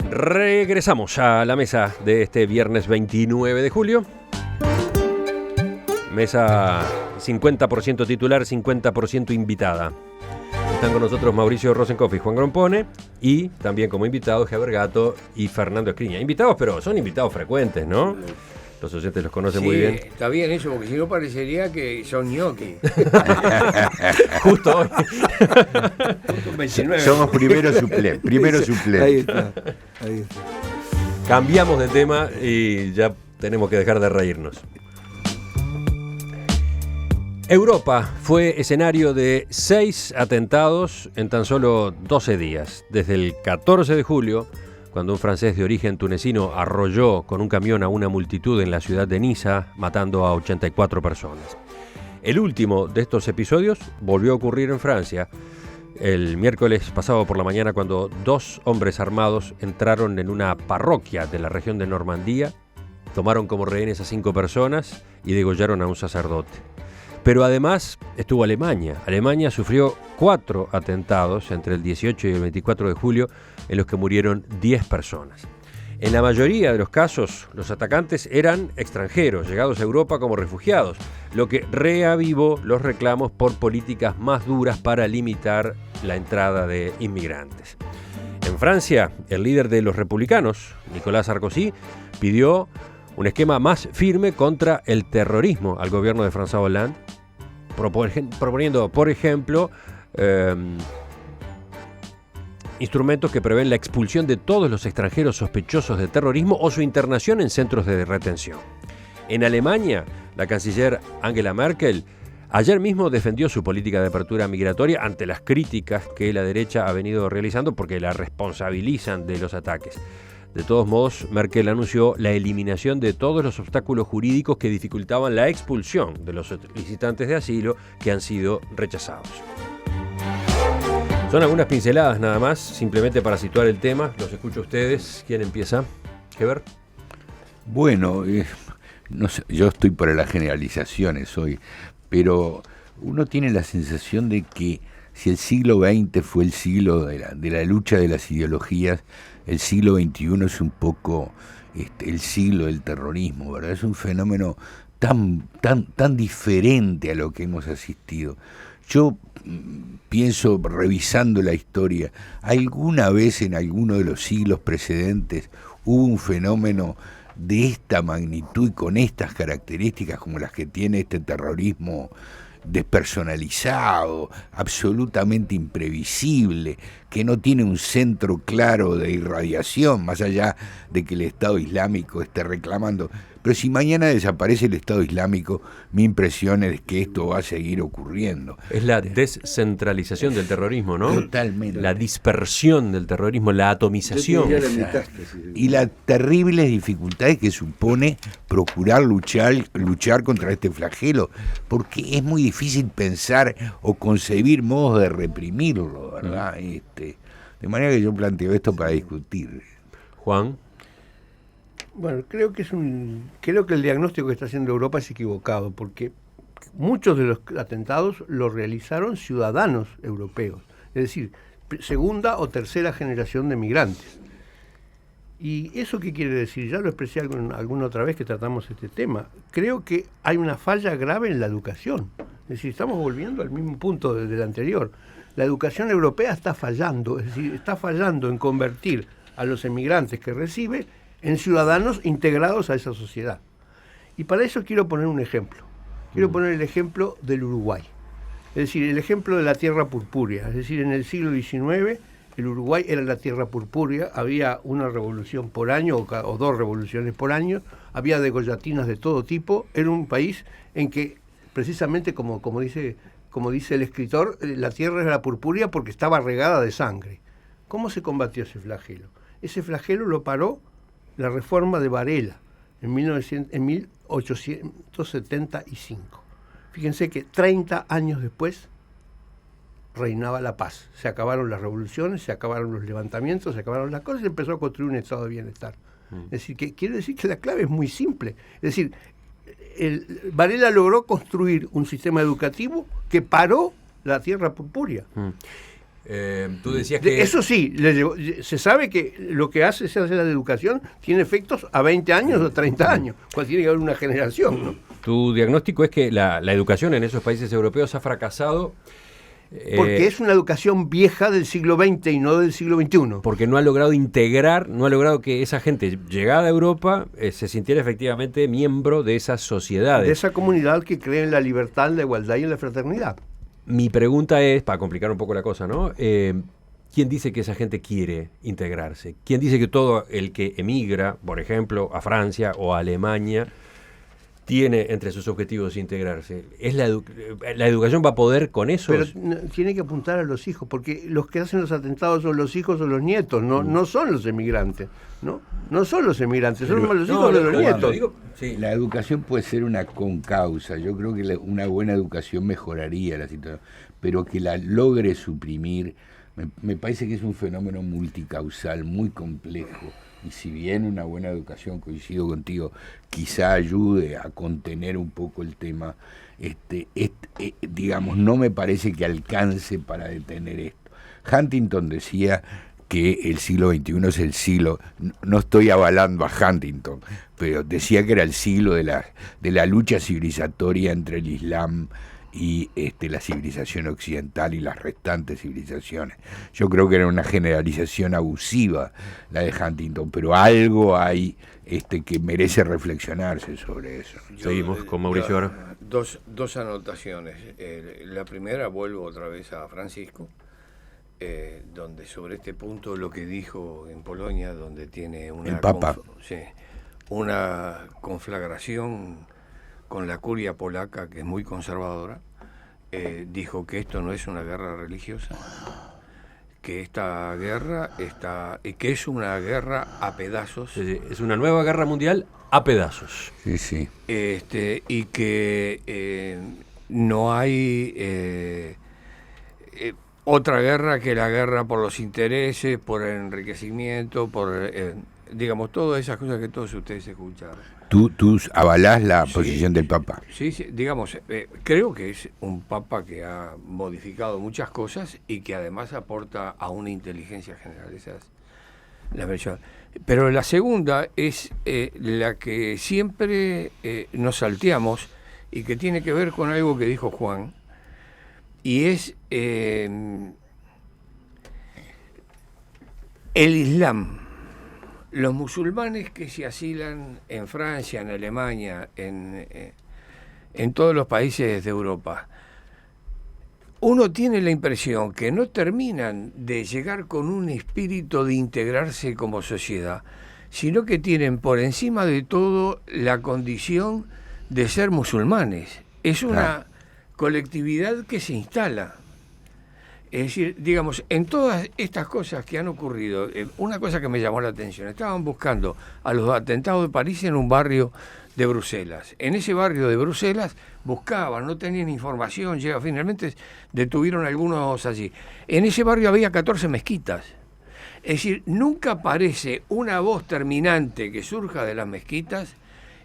Regresamos a la mesa de este viernes 29 de julio. Mesa 50% titular, 50% invitada. Están con nosotros Mauricio Rosenkopf y Juan Grompone, y también como invitados Heber Gato y Fernando Escriña. Invitados, pero son invitados frecuentes, ¿no? Los oyentes los conocen muy bien. Está bien eso, porque si no parecería que son ñoqui. Justo hoy. Somos primero suplente. Ahí está. Cambiamos de tema y ya tenemos que dejar de reírnos. Europa fue escenario de 6 atentados en tan solo 12 días. Desde el 14 de julio, cuando un francés de origen tunecino arrolló con un camión a una multitud en la ciudad de Niza, matando a 84 personas. El último de estos episodios volvió a ocurrir en Francia el miércoles pasado por la mañana, cuando 2 hombres armados entraron en una parroquia de la región de Normandía, tomaron como rehenes a 5 personas y degollaron a un sacerdote. Pero además estuvo Alemania. Alemania sufrió 4 atentados entre el 18 y el 24 de julio en los que murieron 10 personas. En la mayoría de los casos, los atacantes eran extranjeros, llegados a Europa como refugiados, lo que reavivó los reclamos por políticas más duras para limitar la entrada de inmigrantes. En Francia, el líder de los republicanos, Nicolas Sarkozy, pidió un esquema más firme contra el terrorismo al gobierno de François Hollande, proponiendo, por ejemplo, instrumentos que prevén la expulsión de todos los extranjeros sospechosos de terrorismo o su internación en centros de retención. En Alemania, la canciller Angela Merkel ayer mismo defendió su política de apertura migratoria ante las críticas que la derecha ha venido realizando porque la responsabilizan de los ataques. De todos modos, Merkel anunció la eliminación de todos los obstáculos jurídicos que dificultaban la expulsión de los solicitantes de asilo que han sido rechazados. Son algunas pinceladas nada más, simplemente para situar el tema. Los escucho a ustedes. ¿Quién empieza? Heber. Bueno, no sé, yo estoy para las generalizaciones hoy, pero uno tiene la sensación de que si el siglo XX fue el siglo de la lucha de las ideologías, el siglo XXI es un poco el siglo del terrorismo, ¿verdad? Es un fenómeno tan diferente a lo que hemos asistido. Yo pienso, revisando la historia, ¿alguna vez en alguno de los siglos precedentes hubo un fenómeno de esta magnitud y con estas características como las que tiene este terrorismo despersonalizado, absolutamente imprevisible, que no tiene un centro claro de irradiación, más allá de que el Estado Islámico esté reclamando? Pero si mañana desaparece el Estado Islámico, mi impresión es que esto va a seguir ocurriendo. Es la descentralización del terrorismo, ¿no? Totalmente. La dispersión del terrorismo, la atomización. Y las terribles dificultades que supone procurar luchar contra este flagelo, porque es muy difícil pensar o concebir modos de reprimirlo, ¿verdad? De manera que yo planteo esto para discutir. Juan. Bueno, creo que el diagnóstico que está haciendo Europa es equivocado, porque muchos de los atentados los realizaron ciudadanos europeos, es decir, segunda o tercera generación de migrantes. ¿Y eso qué quiere decir? Ya lo expresé alguna otra vez que tratamos este tema. Creo que hay una falla grave en la educación. Es decir, estamos volviendo al mismo punto del anterior. La educación europea está fallando, es decir, está fallando en convertir a los emigrantes que recibe en ciudadanos integrados a esa sociedad. Y para eso quiero poner un ejemplo. Quiero poner el ejemplo del Uruguay. Es decir, el ejemplo de la tierra purpúrea. Es decir, en el siglo XIX el Uruguay era la tierra purpúrea, había una revolución por año o 2 revoluciones por año, había degollatinas de todo tipo. Era un país en que, precisamente como dice el escritor, la tierra era purpúrea porque estaba regada de sangre. ¿Cómo se combatió ese flagelo? Ese flagelo lo paró la reforma de Varela en 1875. Fíjense que 30 años después reinaba la paz. Se acabaron las revoluciones, se acabaron los levantamientos, se acabaron las cosas y empezó a construir un estado de bienestar. Es decir, que quiere decir que la clave es muy simple. Es decir, Varela logró construir un sistema educativo que paró la tierra purpúrea. Tú decías que... Eso sí, se sabe que lo que hace la educación tiene efectos a 20 años o 30 años, cuando tiene que haber una generación, ¿no? Tu diagnóstico es que la educación en esos países europeos ha fracasado... Porque es una educación vieja del siglo XX y no del siglo XXI. Porque no ha logrado integrar, no ha logrado que esa gente llegada a Europa se sintiera efectivamente miembro de esas sociedades. De esa comunidad que cree en la libertad, en la igualdad y en la fraternidad. Mi pregunta es, para complicar un poco la cosa, ¿no? ¿Quién dice que esa gente quiere integrarse? ¿Quién dice que todo el que emigra, por ejemplo, a Francia o a Alemania, tiene entre sus objetivos integrarse? ¿Es la educación va a poder con eso? Pero tiene que apuntar a los hijos, porque los que hacen los atentados son los hijos o los nietos, no son los emigrantes, ¿no? No son los emigrantes, son los hijos de los nietos. La educación puede ser una concausa. Yo creo que una buena educación mejoraría la situación, pero que la logre suprimir, me parece que es un fenómeno multicausal, muy complejo. Y si bien una buena educación, coincido contigo, quizá ayude a contener un poco el tema, digamos, no me parece que alcance para detener esto. Huntington decía que el siglo XXI es el siglo, no estoy avalando a Huntington, pero decía que era el siglo de la lucha civilizatoria entre el Islam y la civilización occidental y las restantes civilizaciones. Yo creo que era una generalización abusiva la de Huntington, pero algo hay que merece reflexionarse sobre eso. Seguimos con Mauricio ahora. Dos anotaciones. La primera, vuelvo otra vez a Francisco, donde sobre este punto lo que dijo en Polonia, donde tiene el Papa. Una conflagración con la curia polaca, que es muy conservadora, dijo que esto no es una guerra religiosa, que esta guerra que es una guerra a pedazos. Sí, es una nueva guerra mundial a pedazos. Sí. Y que no hay otra guerra que la guerra por los intereses, por el enriquecimiento, por digamos, todas esas cosas que todos ustedes escucharon. ¿Tú avalás la posición del Papa? Sí, digamos, creo que es un Papa que ha modificado muchas cosas y que además aporta a una inteligencia general. Esa es la versión. Pero la segunda es la que siempre nos salteamos y que tiene que ver con algo que dijo Juan, y es el Islam. Los musulmanes que se asilan en Francia, en Alemania, en todos los países de Europa, uno tiene la impresión que no terminan de llegar con un espíritu de integrarse como sociedad, sino que tienen por encima de todo la condición de ser musulmanes. Es una colectividad que se instala. Es decir, digamos, en todas estas cosas que han ocurrido, una cosa que me llamó la atención, estaban buscando a los atentados de París en un barrio de Bruselas. En ese barrio de Bruselas buscaban, no tenían información, finalmente detuvieron algunos allí. En ese barrio había 14 mezquitas. Es decir, nunca aparece una voz terminante que surja de las mezquitas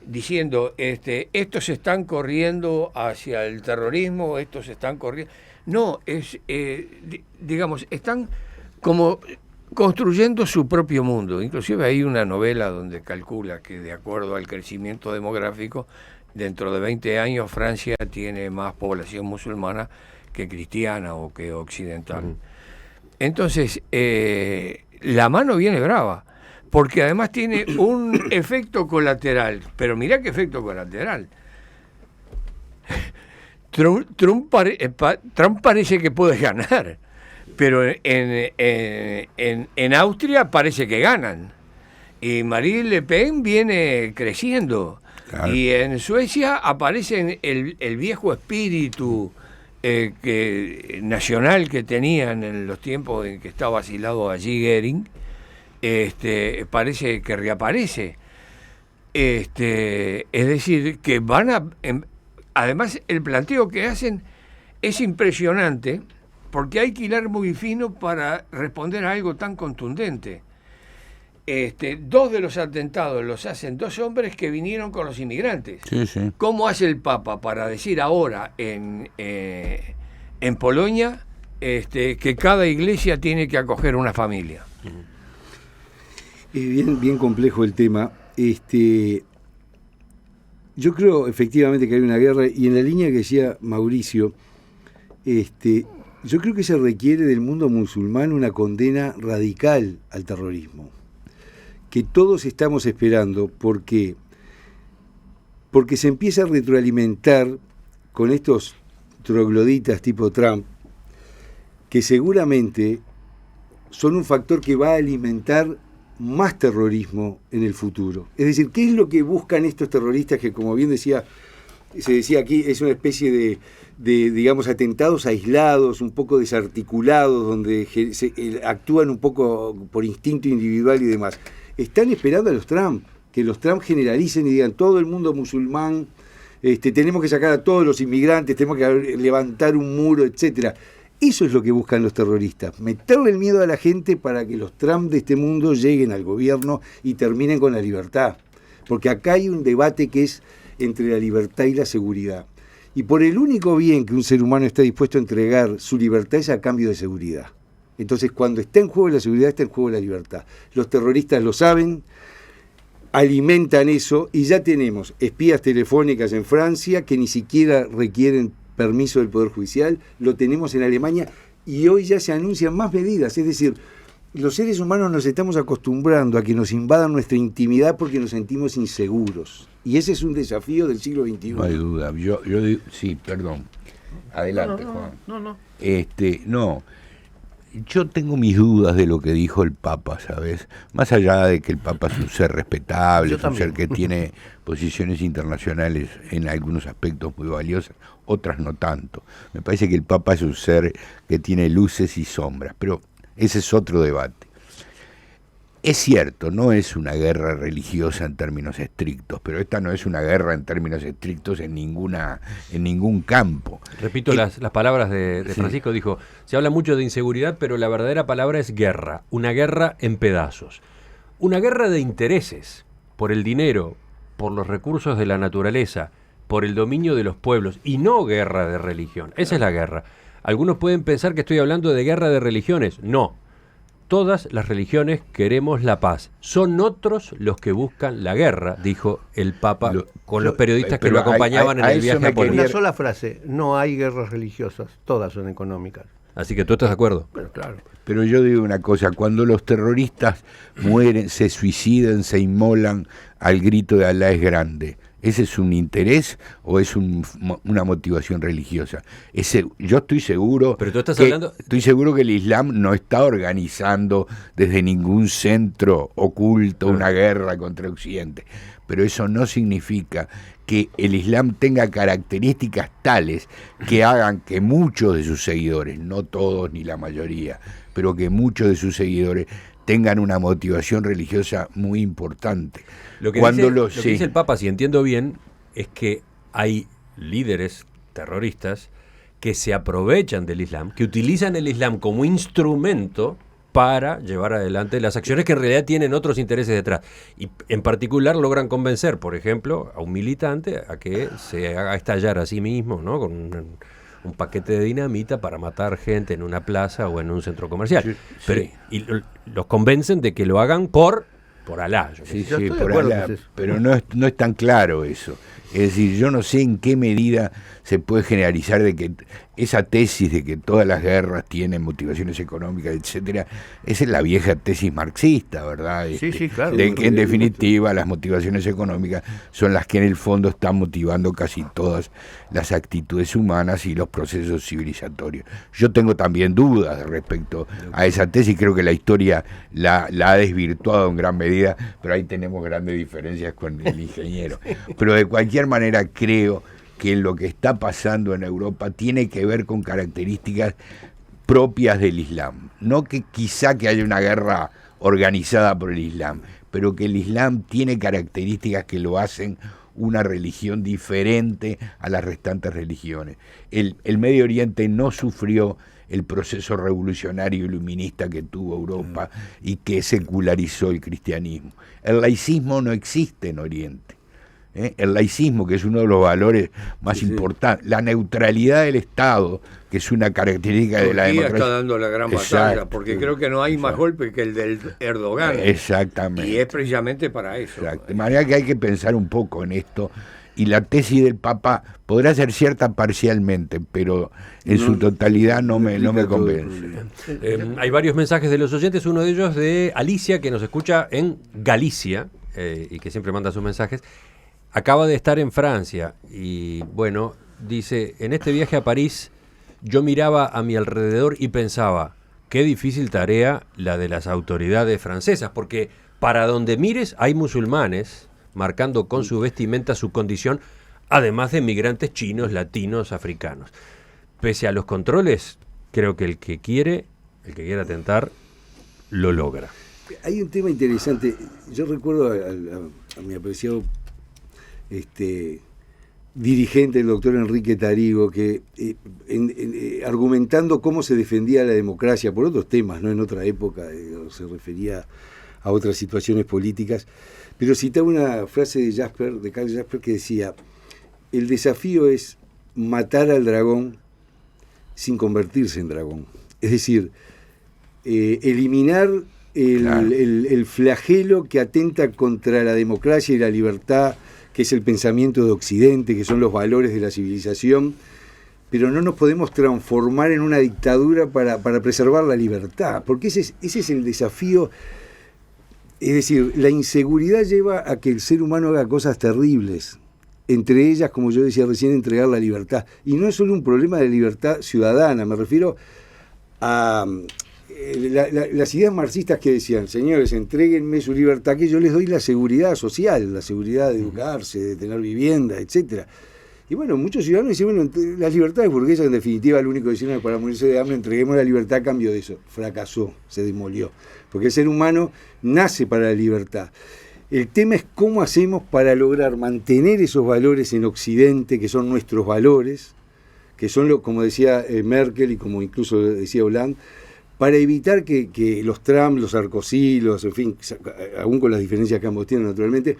diciendo, estos están corriendo hacia el terrorismo, estos están corriendo... No, digamos, están como construyendo su propio mundo. Inclusive hay una novela donde calcula que de acuerdo al crecimiento demográfico, dentro de 20 años Francia tiene más población musulmana que cristiana o que occidental. Entonces, la mano viene brava, porque además tiene un efecto colateral. Pero mirá qué efecto colateral. Trump parece que puede ganar, pero en Austria parece que ganan. Y Marine Le Pen viene creciendo. Claro. Y en Suecia aparece el viejo espíritu nacional que tenían en los tiempos en que estaba asilado allí Goering. Parece que reaparece. Es decir, que van a... Además, el planteo que hacen es impresionante, porque hay que hilar muy fino para responder a algo tan contundente. Dos de los atentados los hacen dos hombres que vinieron con los inmigrantes. Sí, sí. ¿Cómo hace el Papa para decir ahora en Polonia que cada iglesia tiene que acoger una familia. Es bien complejo el tema. Yo creo efectivamente que hay una guerra, y en la línea que decía Mauricio, yo creo que se requiere del mundo musulmán una condena radical al terrorismo, que todos estamos esperando, porque se empieza a retroalimentar con estos trogloditas tipo Trump, que seguramente son un factor que va a alimentar más terrorismo en el futuro. Es decir, ¿qué es lo que buscan estos terroristas que, como bien se decía aquí, es una especie de digamos, atentados aislados, un poco desarticulados, donde actúan un poco por instinto individual y demás? Están esperando a los Trump, que los Trump generalicen y digan: todo el mundo musulmán, tenemos que sacar a todos los inmigrantes, tenemos que levantar un muro, etcétera. Eso es lo que buscan los terroristas, meterle el miedo a la gente para que los Trump de este mundo lleguen al gobierno y terminen con la libertad. Porque acá hay un debate que es entre la libertad y la seguridad. Y por el único bien que un ser humano está dispuesto a entregar su libertad es a cambio de seguridad. Entonces, cuando está en juego la seguridad, está en juego la libertad. Los terroristas lo saben, alimentan eso, y ya tenemos espías telefónicas en Francia que ni siquiera requieren permiso del Poder Judicial, lo tenemos en Alemania, y hoy ya se anuncian más medidas. Es decir, los seres humanos nos estamos acostumbrando a que nos invadan nuestra intimidad porque nos sentimos inseguros, y ese es un desafío del siglo XXI. No hay duda. Yo digo, sí, perdón. Adelante, Juan. No. Yo tengo mis dudas de lo que dijo el Papa, ¿sabes? Más allá de que el Papa es un ser respetable, es un ser que tiene posiciones internacionales en algunos aspectos muy valiosas, otras no tanto. Me parece que el Papa es un ser que tiene luces y sombras, pero ese es otro debate. Es cierto, no es una guerra religiosa en términos estrictos, pero esta no es una guerra en términos estrictos en ningún campo. Repito las palabras de Francisco, dijo: se habla mucho de inseguridad, pero la verdadera palabra es guerra, una guerra en pedazos. Una guerra de intereses, por el dinero, por los recursos de la naturaleza, por el dominio de los pueblos, y no guerra de religión. Esa es la guerra. Algunos pueden pensar que estoy hablando de guerra de religiones. No. Todas las religiones queremos la paz. Son otros los que buscan la guerra, dijo el Papa con los periodistas que lo acompañaban en el viaje a Polonia. Una sola frase: no hay guerras religiosas, todas son económicas. Así que tú estás de acuerdo. Pero claro. Pero yo digo una cosa: cuando los terroristas mueren, se suicidan, se inmolan al grito de Alá es grande, ¿ese es un interés o es una motivación religiosa? Yo estoy seguro. Pero tú estás hablando. Estoy seguro que el Islam no está organizando desde ningún centro oculto una guerra contra Occidente. Pero eso no significa que el Islam tenga características tales que hagan que muchos de sus seguidores, no todos ni la mayoría, pero que muchos de sus seguidores tengan una motivación religiosa muy importante. Lo que dice el Papa, si entiendo bien, es que hay líderes terroristas que se aprovechan del Islam, que utilizan el Islam como instrumento para llevar adelante las acciones que en realidad tienen otros intereses detrás. Y en particular logran convencer, por ejemplo, a un militante a que se haga estallar a sí mismo, ¿no?, con un paquete de dinamita para matar gente en una plaza o en un centro comercial. Sí. Pero, y los convencen de que lo hagan por Alá. Por Alá, pero no es tan claro eso. Es decir, yo no sé en qué medida se puede generalizar de que esa tesis de que todas las guerras tienen motivaciones económicas, etcétera, esa es la vieja tesis marxista, ¿verdad? Sí, claro. De que en definitiva las motivaciones económicas son las que en el fondo están motivando casi todas las actitudes humanas y los procesos civilizatorios. Yo tengo también dudas respecto a esa tesis, creo que la historia la ha desvirtuado en gran medida, pero ahí tenemos grandes diferencias con el ingeniero. Pero de cualquier manera creo que lo que está pasando en Europa tiene que ver con características propias del Islam. No que quizá que haya una guerra organizada por el Islam, pero que el Islam tiene características que lo hacen una religión diferente a las restantes religiones. El Medio Oriente no sufrió el proceso revolucionario iluminista que tuvo Europa y que secularizó el cristianismo. El laicismo no existe en Oriente. el laicismo, que es uno de los valores más importantes, la neutralidad del Estado, que es una característica de la democracia. Está dando la gran batalla, porque creo que no hay más golpe que el del Erdogan. Exactamente. Y es precisamente para eso. De manera que hay que pensar un poco en esto. Y la tesis del Papa podrá ser cierta parcialmente, pero en su totalidad no me convence. Hay varios mensajes de los oyentes, uno de ellos de Alicia, que nos escucha en Galicia, y que siempre manda sus mensajes. Acaba de estar en Francia y, bueno, dice, en este viaje a París yo miraba a mi alrededor y pensaba, qué difícil tarea la de las autoridades francesas, porque para donde mires hay musulmanes marcando con su vestimenta su condición, además de migrantes chinos, latinos, africanos. Pese a los controles, creo que el que quiere atentar, lo logra. Hay un tema interesante. Yo recuerdo a mi apreciado dirigente, el doctor Enrique Tarigo, que argumentando cómo se defendía la democracia por otros temas, no en otra época, se refería a otras situaciones políticas, pero citaba una frase de Karl Jasper, que decía: el desafío es matar al dragón sin convertirse en dragón. Es decir, eliminar el flagelo que atenta contra la democracia y la libertad, que es el pensamiento de Occidente, que son los valores de la civilización, pero no nos podemos transformar en una dictadura para preservar la libertad, porque ese es el desafío. Es decir, la inseguridad lleva a que el ser humano haga cosas terribles, entre ellas, como yo decía recién, entregar la libertad. Y no es solo un problema de libertad ciudadana, me refiero a las ideas marxistas que decían, señores, entréguenme su libertad, que yo les doy la seguridad social, la seguridad de educarse, de tener vivienda, etcétera. Y bueno, muchos ciudadanos dicen, bueno, las libertades burguesas en definitiva lo único que hicieron es para morirse de hambre, entreguemos la libertad a cambio de eso. Fracasó, se demolió. Porque el ser humano nace para la libertad. El tema es cómo hacemos para lograr mantener esos valores en Occidente, que son nuestros valores, que son, como decía Merkel y como incluso decía Hollande, para evitar que los Trump, los Sarkozy, en fin, aún con las diferencias que ambos tienen naturalmente,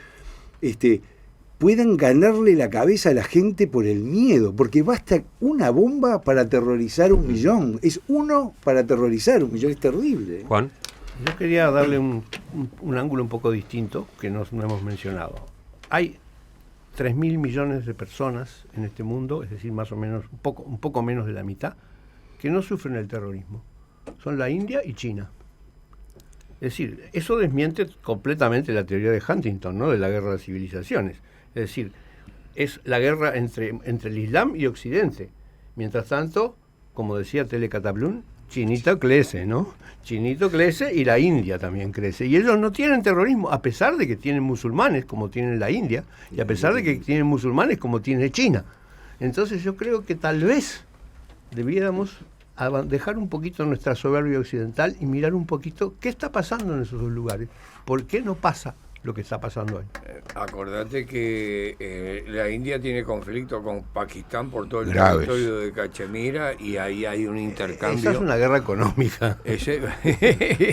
puedan ganarle la cabeza a la gente por el miedo, porque basta una bomba para aterrorizar 1 millón. Es uno para aterrorizar 1 millón, es terrible. Juan. Yo quería darle un ángulo un poco distinto que no hemos mencionado. Hay 3.000 millones de personas en este mundo, es decir, más o menos, un poco menos de la mitad, que no sufren el terrorismo. Son la India y China. Es decir, eso desmiente completamente la teoría de Huntington, ¿no?, de la guerra de civilizaciones. Es decir, es la guerra entre el Islam y Occidente. Mientras tanto, como decía Tele Catablún, Chinito crece, ¿no? Chinito crece y la India también crece. Y ellos no tienen terrorismo, a pesar de que tienen musulmanes, como tiene la India, y a pesar de que tienen musulmanes, como tiene China. Entonces yo creo que tal vez debiéramos dejar un poquito nuestra soberbia occidental y mirar un poquito qué está pasando en esos dos lugares. ¿Por qué no pasa lo que está pasando hoy? Acordate que la India tiene conflicto con Pakistán por todo el Graves. territorio de Cachemira, y ahí hay un intercambio. Esa es una guerra económica.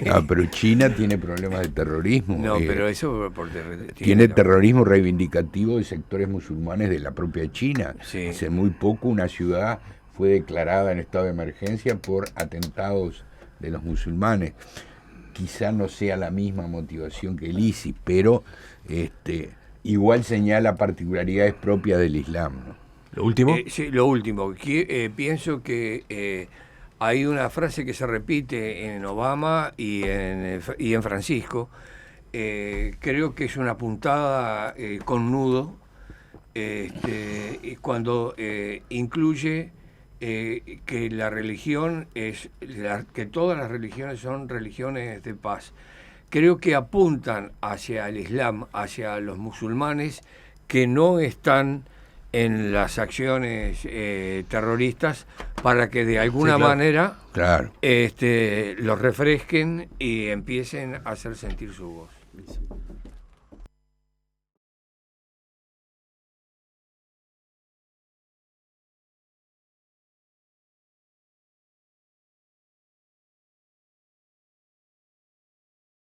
No, pero China tiene problemas de terrorismo. No, pero eso tiene terrorismo reivindicativo de sectores musulmanes de la propia China. Sí. Hace muy poco una ciudad fue declarada en estado de emergencia por atentados de los musulmanes. Quizá no sea la misma motivación que el ISIS, pero igual señala particularidades propias del Islam, ¿no? ¿Lo último? Sí, lo último. Pienso que hay una frase que se repite en Obama y en Francisco. Creo que es una puntada con nudo, cuando incluye que la religión que todas las religiones son religiones de paz. Creo que apuntan hacia el Islam, hacia los musulmanes que no están en las acciones terroristas, para que de alguna manera los refresquen y empiecen a hacer sentir su voz.